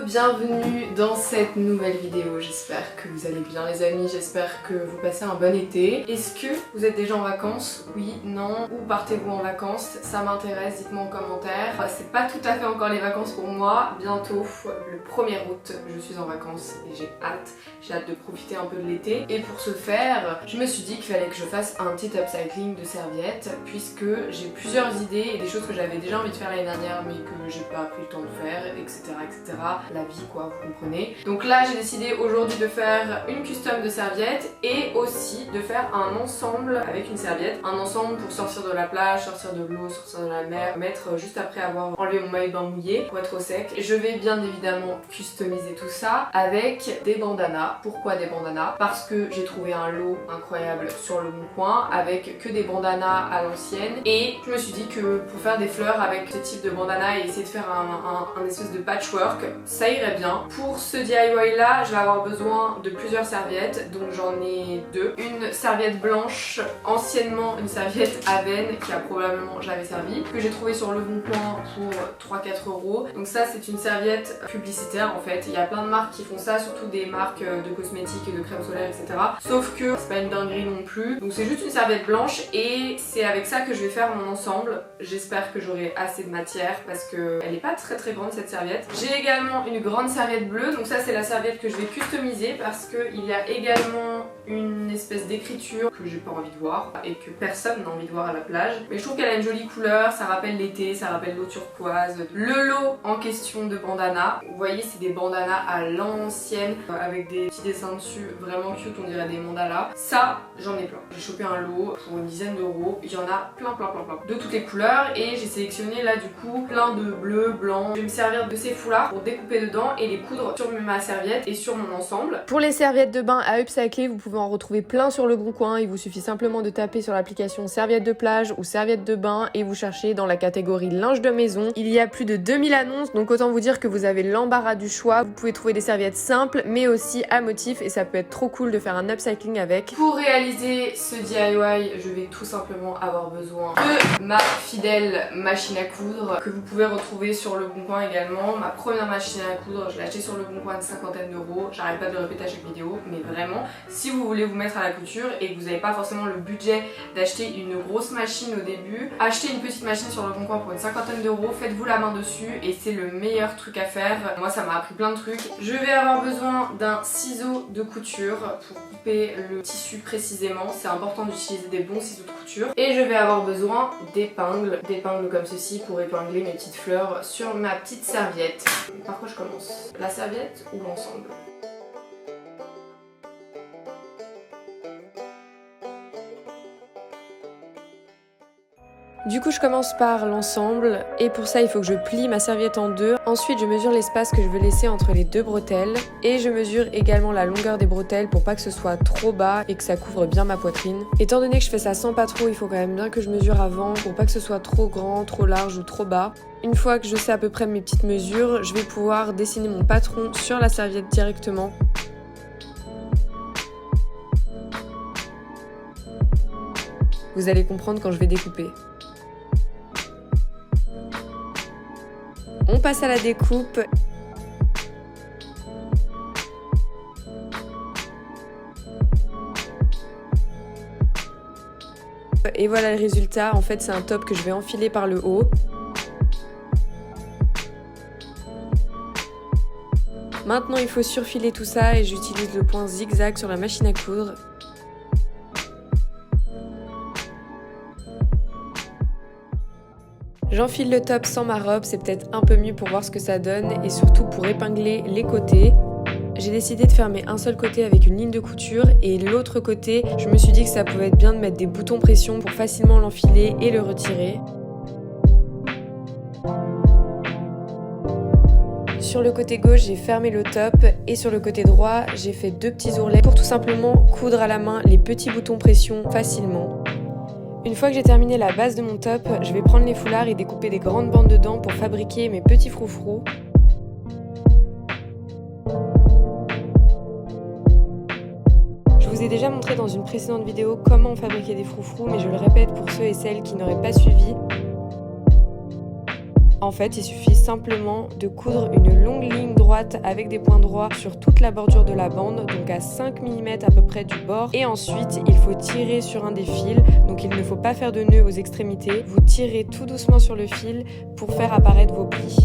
bienvenue dans cette nouvelle vidéo. J'espère que vous allez bien les amis, j'espère que vous passez un bon été. Est-ce que vous êtes déjà en vacances? Oui, non? Où partez-vous en vacances? Ça m'intéresse, dites-moi en commentaire. C'est pas tout à fait encore les vacances pour moi, bientôt le 1er août je suis en vacances et j'ai hâte de profiter un peu de l'été. Et pour ce faire, je me suis dit qu'il fallait que je fasse un petit upcycling de serviettes puisque j'ai plusieurs idées et des choses que j'avais déjà envie de faire l'année dernière mais que j'ai pas pris le temps de faire, etc. La vie quoi, vous comprenez. Donc là j'ai décidé aujourd'hui de faire une custom de serviettes et aussi de faire un ensemble avec une serviette. Un ensemble pour sortir de la plage, sortir de l'eau, sortir de la mer, mettre juste après avoir enlevé mon maillot de bain mouillé pour être au sec. Je vais bien évidemment customiser tout ça avec des bandanas. Pourquoi des bandanas? Parce que j'ai trouvé un lot incroyable sur le bon coin avec que des bandanas à l'ancienne et je me suis dit que pour faire des fleurs avec ce type de bandana et essayer de faire un espèce de patchwork, ça irait bien. Pour ce DIY là, je vais avoir besoin de plusieurs serviettes, donc j'en ai deux. Une serviette blanche, anciennement une serviette Aven qui a probablement jamais servi, que j'ai trouvé sur le bon coin pour 3-4 euros. Donc ça c'est une serviette publicitaire en fait. Il y a plein de marques qui font ça, surtout des marques de cosmétiques et de crème solaire etc. Sauf que c'est pas une dinguerie non plus. Donc c'est juste une serviette blanche et c'est avec ça que je vais faire mon ensemble. J'espère que j'aurai assez de matière parce que elle est pas très grande cette serviette. J'ai également une grande serviette bleue, donc ça c'est la serviette que je vais customiser parce qu'il y a également une espèce d'écriture que j'ai pas envie de voir et que personne n'a envie de voir à la plage. Mais je trouve qu'elle a une jolie couleur, ça rappelle l'été, ça rappelle l'eau turquoise. Le lot en question de bandanas, vous voyez c'est des bandanas à l'ancienne avec des petits dessins dessus vraiment cute, on dirait des mandalas. Ça j'en ai plein. J'ai chopé un lot pour une dizaine d'euros, il y en a plein de toutes les couleurs et j'ai sélectionné là du coup plein de bleu, blanc. Je vais me servir de ces foulards pour découper dedans et les coudre sur ma serviette et sur mon ensemble. Pour les serviettes de bain à upcycler, vous pouvez en retrouver plein sur le bon coin. Il vous suffit simplement de taper sur l'application serviette de plage ou serviette de bain et vous cherchez dans la catégorie linge de maison. Il y a plus de 2000 annonces, donc autant vous dire que vous avez l'embarras du choix. Vous pouvez trouver des serviettes simples mais aussi à motifs et ça peut être trop cool de faire un upcycling avec. Pour réaliser ce DIY, je vais tout simplement avoir besoin de ma fidèle machine à coudre que vous pouvez retrouver sur le bon coin également. Ma première machine à coudre, je l'ai achetée sur le bon coin une cinquantaine d'euros. J'arrête pas de le répéter à chaque vidéo, mais vraiment, si vous voulez vous mettre à la couture et que vous n'avez pas forcément le budget d'acheter une grosse machine au début, achetez une petite machine sur le bon coin pour une cinquantaine d'euros, faites-vous la main dessus et c'est le meilleur truc à faire. Moi ça m'a appris plein de trucs. Je vais avoir besoin d'un ciseau de couture pour couper le tissu précisément. C'est important d'utiliser des bons ciseaux de couture. Et je vais avoir besoin d'épingles comme ceci pour épingler mes petites fleurs sur ma petite serviette. Par quoi je commence? La serviette ou l'ensemble? Du coup je commence par l'ensemble et pour ça il faut que je plie ma serviette en deux. Ensuite je mesure l'espace que je veux laisser entre les deux bretelles et je mesure également la longueur des bretelles pour pas que ce soit trop bas et que ça couvre bien ma poitrine. Étant donné que je fais ça sans patron, il faut quand même bien que je mesure avant pour pas que ce soit trop grand, trop large ou trop bas. Une fois que je sais à peu près mes petites mesures, je vais pouvoir dessiner mon patron sur la serviette directement. Vous allez comprendre quand je vais découper. On passe à la découpe. Et voilà le résultat. En fait, c'est un top que je vais enfiler par le haut. Maintenant, il faut surfiler tout ça et j'utilise le point zigzag sur la machine à coudre. J'enfile le top sans ma robe, c'est peut-être un peu mieux pour voir ce que ça donne et surtout pour épingler les côtés. J'ai décidé de fermer un seul côté avec une ligne de couture et l'autre côté, je me suis dit que ça pouvait être bien de mettre des boutons pression pour facilement l'enfiler et le retirer. Sur le côté gauche, j'ai fermé le top et sur le côté droit, j'ai fait deux petits ourlets pour tout simplement coudre à la main les petits boutons pression facilement. Une fois que j'ai terminé la base de mon top, je vais prendre les foulards et découper des grandes bandes dedans pour fabriquer mes petits froufrous. Je vous ai déjà montré dans une précédente vidéo comment fabriquer des froufrous, mais je le répète pour ceux et celles qui n'auraient pas suivi. En fait, il suffit simplement de coudre une longue ligne droite avec des points droits sur toute la bordure de la bande, donc à 5 mm à peu près du bord. Et ensuite, il faut tirer sur un des fils, donc il ne faut pas faire de nœud aux extrémités. Vous tirez tout doucement sur le fil pour faire apparaître vos plis.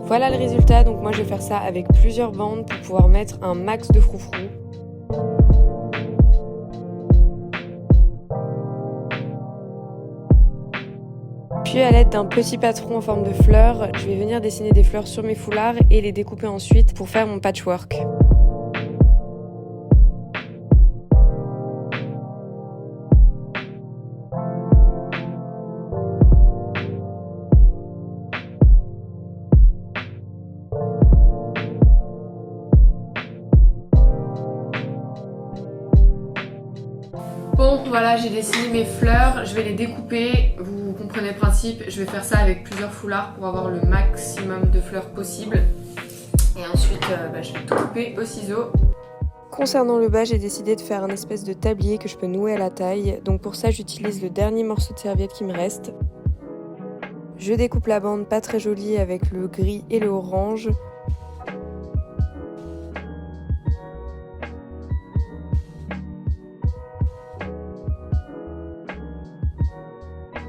Voilà le résultat, donc moi je vais faire ça avec plusieurs bandes pour pouvoir mettre un max de froufrou. Puis à l'aide d'un petit patron en forme de fleurs, je vais venir dessiner des fleurs sur mes foulards et les découper ensuite pour faire mon patchwork. Bon, voilà, j'ai dessiné mes fleurs, je vais les découper, vous comprenez le principe, je vais faire ça avec plusieurs foulards pour avoir le maximum de fleurs possible. Et ensuite, je vais tout couper au ciseau. Concernant le bas, j'ai décidé de faire un espèce de tablier que je peux nouer à la taille, donc pour ça j'utilise le dernier morceau de serviette qui me reste. Je découpe la bande pas très jolie avec le gris et le orange.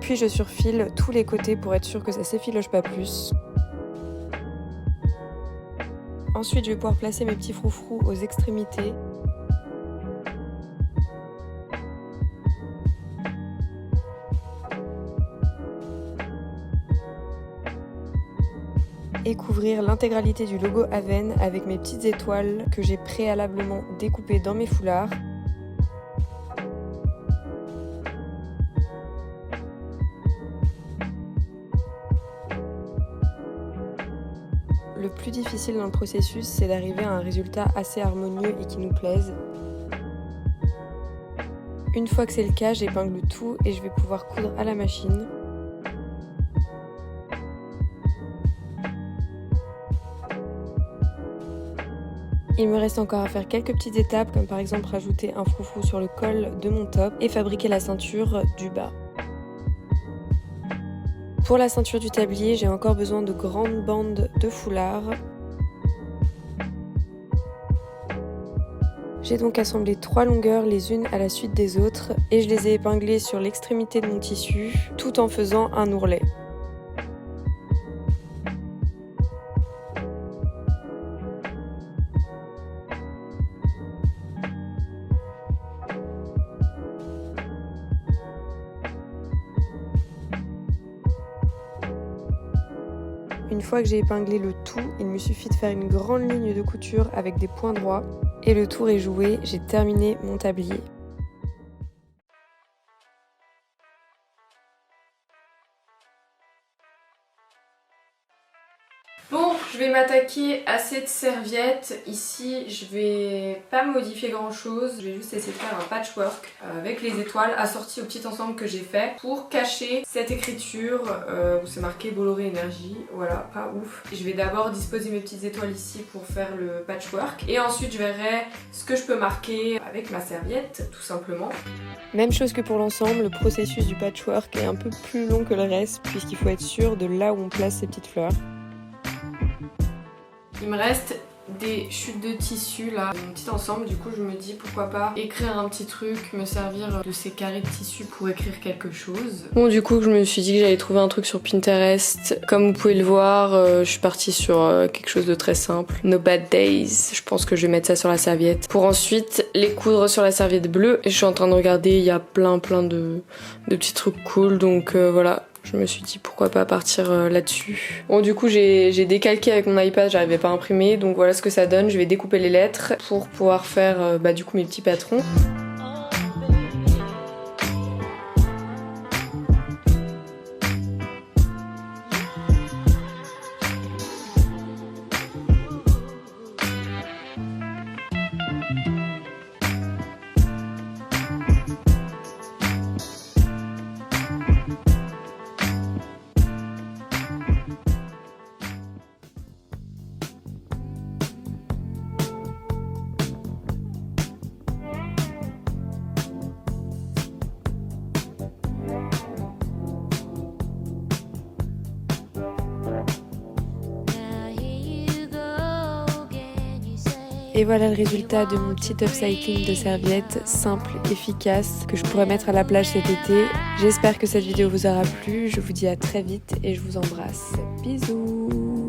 Puis je surfile tous les côtés pour être sûr que ça s'effiloche pas plus. Ensuite, je vais pouvoir placer mes petits froufrous aux extrémités. Et couvrir l'intégralité du logo Aven avec mes petites étoiles que j'ai préalablement découpées dans mes foulards. Le plus difficile dans le processus, c'est d'arriver à un résultat assez harmonieux et qui nous plaise. Une fois que c'est le cas, j'épingle tout et je vais pouvoir coudre à la machine. Il me reste encore à faire quelques petites étapes, comme par exemple rajouter un froufrou sur le col de mon top et fabriquer la ceinture du bas. Pour la ceinture du tablier, j'ai encore besoin de grandes bandes de foulard. J'ai donc assemblé 3 longueurs les unes à la suite des autres et je les ai épinglées sur l'extrémité de mon tissu tout en faisant un ourlet. Une fois que j'ai épinglé le tout, il me suffit de faire une grande ligne de couture avec des points droits et le tour est joué, j'ai terminé mon tablier. Bon, je vais m'attaquer à cette serviette. Ici, je vais pas modifier grand chose. Je vais juste essayer de faire un patchwork avec les étoiles assorties au petit ensemble que j'ai fait pour cacher cette écriture où c'est marqué Bolloré Énergie. Voilà, pas ouf. Je vais d'abord disposer mes petites étoiles ici pour faire le patchwork et ensuite je verrai ce que je peux marquer avec ma serviette, tout simplement. Même chose que pour l'ensemble, le processus du patchwork est un peu plus long que le reste puisqu'il faut être sûr de là où on place ces petites fleurs. Il me reste des chutes de tissu là, mon petit ensemble, du coup je me dis pourquoi pas écrire un petit truc, me servir de ces carrés de tissu pour écrire quelque chose. Bon, du coup je me suis dit que j'allais trouver un truc sur Pinterest. Comme vous pouvez le voir, je suis partie sur quelque chose de très simple. No Bad Days, je pense que je vais mettre ça sur la serviette pour ensuite les coudre sur la serviette bleue. Et je suis en train de regarder, il y a plein de petits trucs cool, donc voilà. Je me suis dit pourquoi pas partir là-dessus. Bon, du coup j'ai décalqué avec mon iPad, j'arrivais pas à imprimer, donc voilà ce que ça donne. Je vais découper les lettres pour pouvoir faire du coup mes petits patrons. Et voilà le résultat de mon petit upcycling de serviettes simple, efficace, que je pourrais mettre à la plage cet été. J'espère que cette vidéo vous aura plu, je vous dis à très vite et je vous embrasse. Bisous.